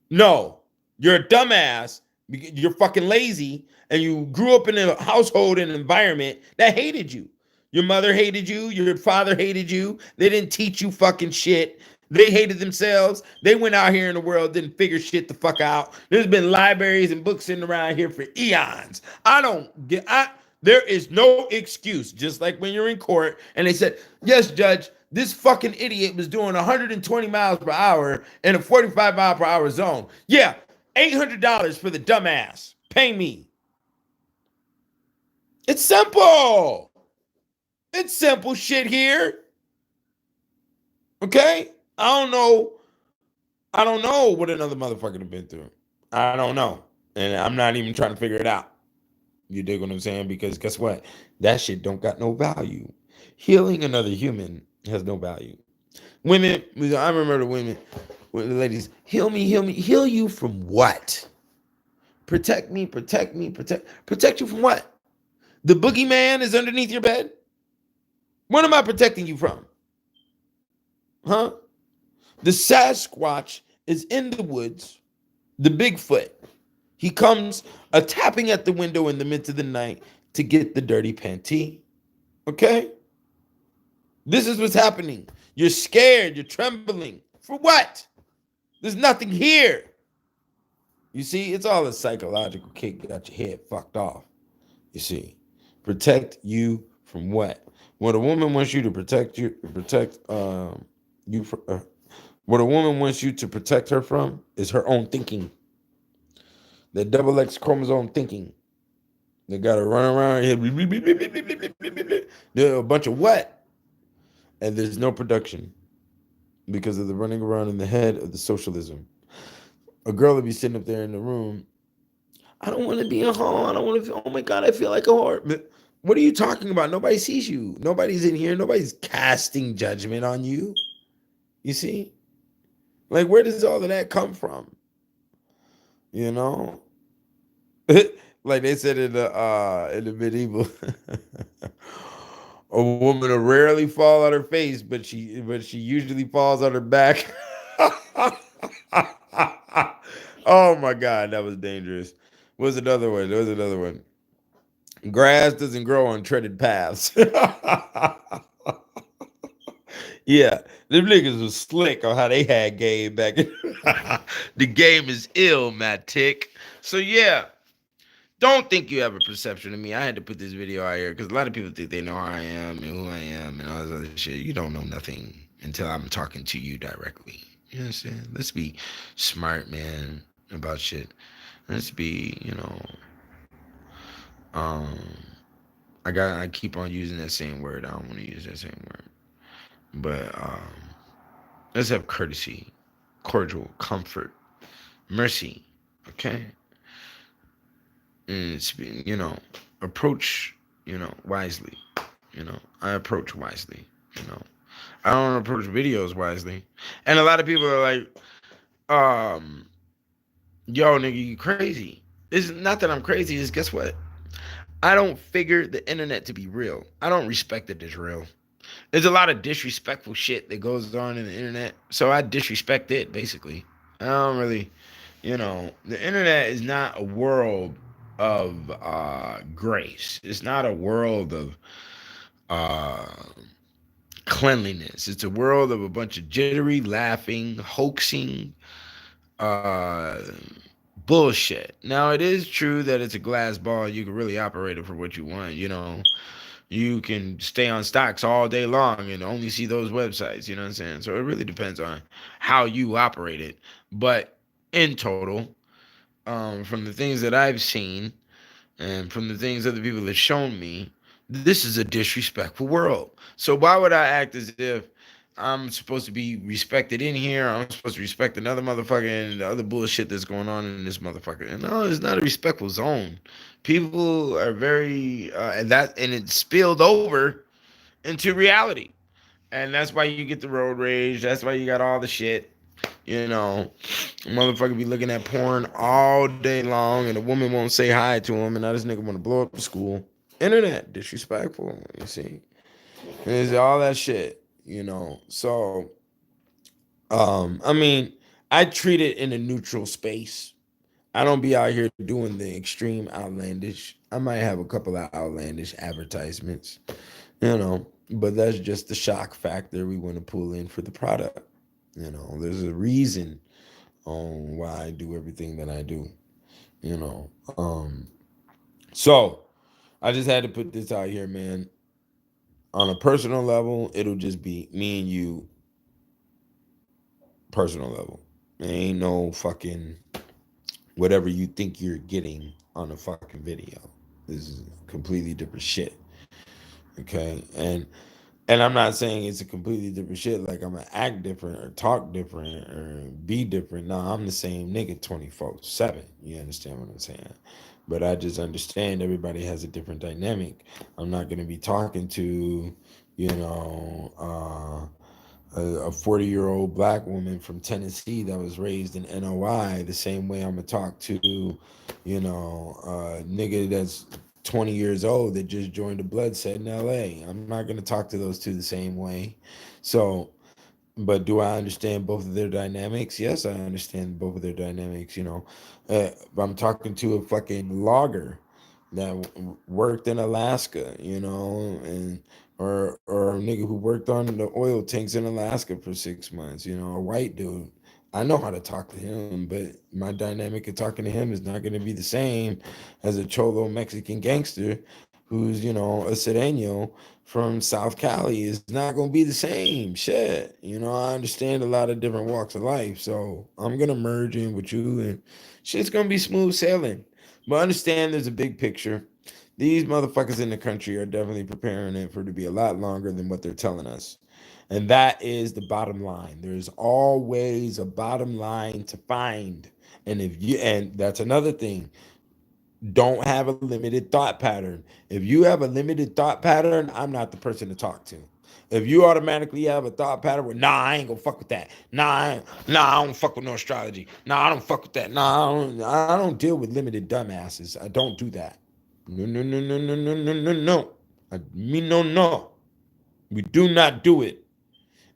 No. You're a dumbass. You're fucking lazy, and you grew up in a household and environment that hated you. Your mother hated you. Your father hated you. They didn't teach you fucking shit. They hated themselves. They went out here in the world, didn't figure shit the fuck out. There's been libraries and books sitting around here for eons. There is no excuse. Just like when you're in court and they said, yes, judge, this fucking idiot was doing 120 miles per hour in a 45 mile per hour zone. Yeah, $800 for the dumbass. Pay me. It's simple. It's simple shit here. Okay? I don't know what another motherfucker have been through. I don't know. And I'm not even trying to figure it out. You dig what I'm saying? Because guess what? That shit don't got no value. Healing another human has no value. Women, I remember the women, the ladies, heal me, heal you from what? Protect me, protect you from what? The boogeyman is underneath your bed? What am I protecting you from? Huh? The Sasquatch is in the woods. The Bigfoot. He comes tapping at the window in the midst of the night to get the dirty panty. Okay? This is what's happening. You're scared. You're trembling. For what? There's nothing here. You see, it's all a psychological kick. Got your head fucked off. You see, protect you from what? What a woman wants you to protect you, what a woman wants you to protect her from is her own thinking. That double X chromosome thinking. They got to run around here. They're a bunch of what? And there's no production because of the running around in the head of the socialism. A girl would be sitting up there in the room. I don't want to be a whore. I don't want to. Oh my God, I feel like a whore. But what are you talking about? Nobody sees you. Nobody's in here. Nobody's casting judgment on you. You see? Like, where does all of that come from? You know? Like they said in the medieval, a woman will rarely fall on her face, but she usually falls on her back. Oh my God, that was dangerous. What's another one? There was another one. Grass doesn't grow on treaded paths. Yeah, them niggas was slick on how they had game back. The game is ill, Matt Tick. So yeah, don't think you have a perception of me. I had to put this video out here because a lot of people think they know how I am and who I am and all this other shit. You don't know nothing until I'm talking to you directly. You understand? Let's be smart, man, about shit. Let's be, I keep on using that same word. I don't want to use that same word. But let's have courtesy, cordial, comfort, mercy, okay? And it's, approach, wisely. I approach wisely, I don't approach videos wisely. And a lot of people are like, yo, nigga, you crazy. It's not that I'm crazy, it's guess what? I don't figure the internet to be real. I don't respect it as real. There's a lot of disrespectful shit that goes on in the internet. So I disrespect it, basically. I don't really, the internet is not a world of grace. It's not a world of cleanliness. It's a world of a bunch of jittery, laughing, hoaxing bullshit. Now, it is true that it's a glass ball. You can really operate it for what you want, You can stay on stocks all day long and only see those websites, you know what I'm saying? So it really depends on how you operate it. But in total, from the things that I've seen And from the things other people have shown me, this is a disrespectful world. So why would I act as if I'm supposed to be respected in here? I'm supposed to respect another motherfucker and the other bullshit that's going on in this motherfucker. And no, it's not a respectful zone. People are very and it spilled over into reality. And that's why you get the road rage. That's why you got all the shit. You know, motherfucker be looking at porn all day long, and a woman won't say hi to him, and now this nigga want to blow up the school. Internet disrespectful. You see, it's all that shit. You know, so I mean, I treat it in a neutral space. I don't be out here doing the extreme outlandish. I might have a couple of outlandish advertisements, you know, but that's just the shock factor we want to pull in for the product. You know, there's a reason on why I do everything that I do, you know. So I just had to put this out here, man. On a personal level, it'll just be me and you, personal level. There ain't no fucking whatever you think you're getting on a fucking video. This is completely different shit. Okay. And I'm not saying it's a completely different shit, like I'm gonna act different or talk different or be different. No, I'm the same nigga 24/7. You understand what I'm saying? But I just understand everybody has a different dynamic. I'm not gonna be talking to, you know, a 40-year-old black woman from Tennessee that was raised in NOI the same way I'm gonna talk to, you know, a nigga that's 20 years old that just joined the blood set in LA. I'm not gonna talk to those two the same way. So, but do I understand both of their dynamics? Yes, I understand both of their dynamics. You know, I'm talking to a fucking logger that worked in Alaska, you know, and or a nigga who worked on the oil tanks in Alaska for 6 months, you know, a white dude. I know how to talk to him, but my dynamic of talking to him is not going to be the same as a cholo Mexican gangster who's, you know, a Sereno from South Cali. Is not going to be the same shit. You know, I understand a lot of different walks of life, so I'm going to merge in with you and shit's going to be smooth sailing. But understand there's a big picture. These motherfuckers in the country are definitely preparing it for it to be a lot longer than what they're telling us. And that is the bottom line. There's always a bottom line to find. And that's another thing. Don't have a limited thought pattern. If you have a limited thought pattern, I'm not the person to talk to. If you automatically have a thought pattern where, nah, I ain't gonna fuck with that. I don't fuck with no astrology. Nah, I don't fuck with that. I don't deal with limited dumbasses. I don't do that. No, no, no, no, no, no, no, no, no. Me no, no. We do not do it.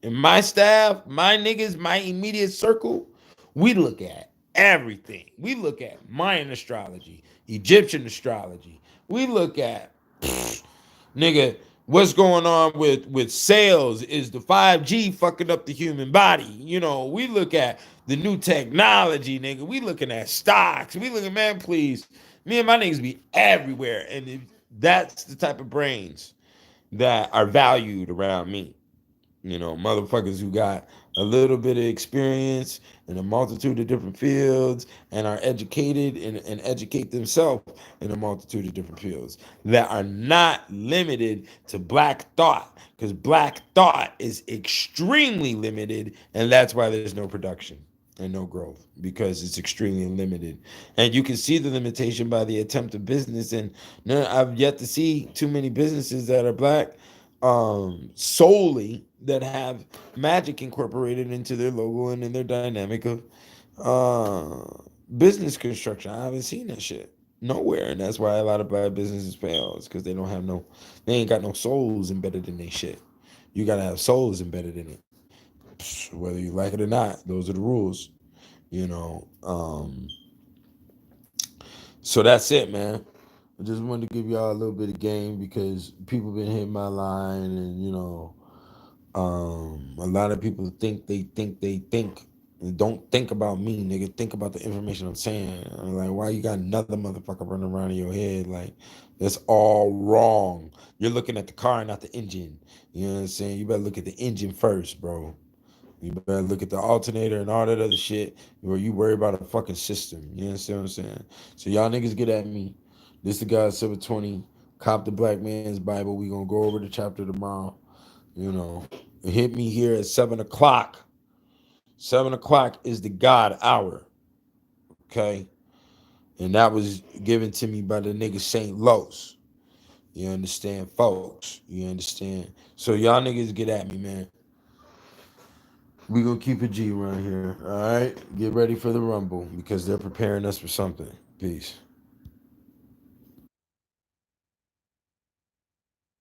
And my staff, my niggas, my immediate circle, we look at everything. We look at Mayan astrology, Egyptian astrology. We look at, nigga, what's going on with sales? Is the 5G fucking up the human body? You know, we look at the new technology, nigga. We looking at stocks. We looking, man, please. Me and my niggas be everywhere. And if that's the type of brains that are valued around me. You know, motherfuckers who got a little bit of experience in a multitude of different fields and are educated and educate themselves in a multitude of different fields that are not limited to black thought, because black thought is extremely limited, and that's why there's no production and no growth, because it's extremely limited. And you can see the limitation by the attempt of business. And no, I've yet to see too many businesses that are black solely, that have magic incorporated into their logo and in their dynamic of business construction. I haven't seen that shit nowhere, and that's why a lot of black businesses fail. It's because they ain't got no souls embedded in their shit. You gotta have souls embedded in it, whether you like it or not. Those are the rules, you know. So that's it, man. I just wanted to give y'all a little bit of game because people been hitting my line, and you know, a lot of people think and don't think about me, nigga. Think about the information I'm saying. I'm like, why you got another motherfucker running around in your head? Like, that's all wrong. You're looking at the car, not the engine. You know what I'm saying? You better look at the engine first, bro. You better look at the alternator and all that other shit where you worry about a fucking system. You understand what I'm saying? So y'all niggas get at me. This the God 720. Cop the Black Man's Bible. We gonna go over the chapter tomorrow. You know, hit me here at 7 o'clock. 7 o'clock is the God hour. Okay, and that was given to me by the nigga Saint Los. You understand, folks? You understand? So y'all niggas get at me, man. We gonna keep a G around here. All right, get ready for the Rumble because they're preparing us for something. Peace.